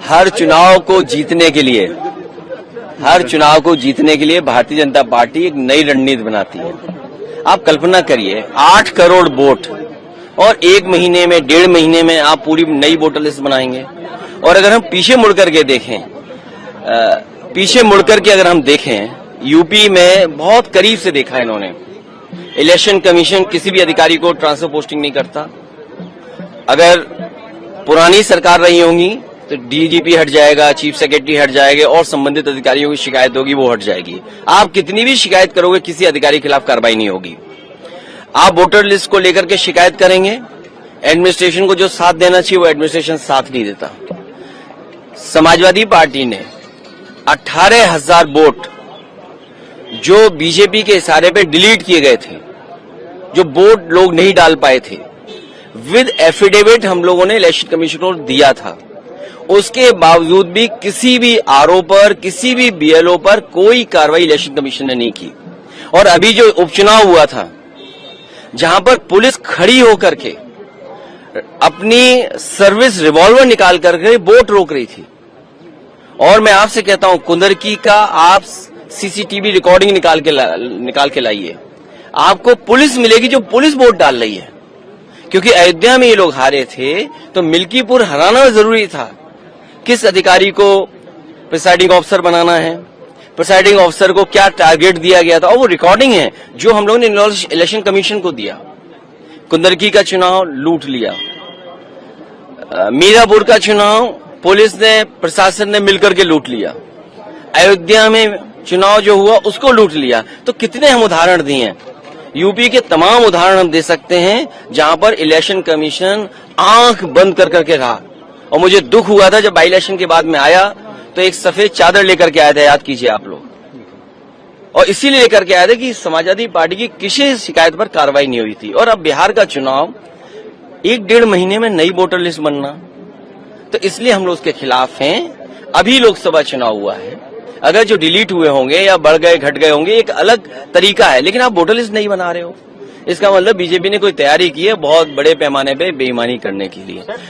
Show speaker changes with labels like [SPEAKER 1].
[SPEAKER 1] हर चुनाव को जीतने के लिए भारतीय जनता पार्टी एक नई रणनीति बनाती है। आप कल्पना करिए 8 करोड़ वोट और 1 महीने में 1.5 महीने में आप पूरी नई वोटर लिस्ट बनाएंगे। और अगर हम पीछे मुड़कर के अगर हम देखें यूपी में बहुत करीब से देखा इन्होंने, इलेक्शन कमीशन किसी भी अधिकारी को ट्रांसफर पोस्टिंग नहीं करता। अगर पुरानी सरकार रही होंगी तो डीजीपी हट जाएगा, चीफ सेक्रेटरी हट जाएंगे और संबंधित अधिकारियों की शिकायत होगी वो हट जाएगी। आप कितनी भी शिकायत करोगे किसी अधिकारी के खिलाफ कार्रवाई नहीं होगी। आप वोटर लिस्ट को लेकर के शिकायत करेंगे, एडमिनिस्ट्रेशन को जो साथ देना चाहिए वो एडमिनिस्ट्रेशन साथ नहीं देता। समाजवादी पार्टी ने 18,000 वोट जो बीजेपी के इशारे पे डिलीट किए गए थे, जो वोट लोग नहीं डाल पाए थे, विद एफिडेविट हम लोगों ने इलेक्शन कमीशन को दिया था। उसके बावजूद भी किसी भी आरओ पर, किसी भी बीएलओ पर कोई कार्रवाई इलेक्शन कमीशन ने नहीं की। और अभी जो उपचुनाव हुआ था जहां पर पुलिस खड़ी होकर के अपनी सर्विस रिवॉल्वर निकाल करके वोट रोक रही थी। और मैं आपसे कहता हूं कुंदरकी का आप सीसीटीवी रिकॉर्डिंग निकाल के लाइए, आपको पुलिस मिलेगी जो पुलिस वोट डाल रही है। क्योंकि अयोध्या में ये लोग हारे थे तो मिल्कीपुर हराना जरूरी था। किस अधिकारी को प्रिसाइडिंग ऑफिसर बनाना है, प्रिसाइडिंग ऑफिसर को क्या टारगेट दिया गया था, और वो रिकॉर्डिंग है जो हम लोगों ने इलेक्शन कमीशन को दिया। कुंदरकी का चुनाव लूट लिया, मीरापुर का चुनाव पुलिस ने, प्रशासन ने मिलकर के लूट लिया, अयोध्या में चुनाव जो हुआ उसको लूट लिया। तो कितने हम उदाहरण दिए हैं, यूपी के तमाम उदाहरण हम दे सकते हैं जहां पर इलेक्शन कमीशन आंख बंद कर करके रहा। और मुझे दुख हुआ था जब बाई इलेक्शन के बाद में आया तो एक सफेद चादर लेकर के आया था, याद कीजिए आप लोग, और इसीलिए लेकर के आया था कि समाजवादी पार्टी की किसी शिकायत पर कार्रवाई नहीं हुई थी। और अब बिहार का चुनाव 1-1.5 महीने में नई वोटर लिस्ट बनना, तो इसलिए हम लोग उसके खिलाफ हैं। अभी लोकसभा चुनाव हुआ है, अगर जो डिलीट हुए होंगे या बढ़ गए घट गए होंगे एक अलग तरीका है, लेकिन आप वोटर लिस्ट नहीं बना रहे हो, इसका मतलब बीजेपी ने कोई तैयारी की है बहुत बड़े पैमाने पे बेईमानी करने के लिए।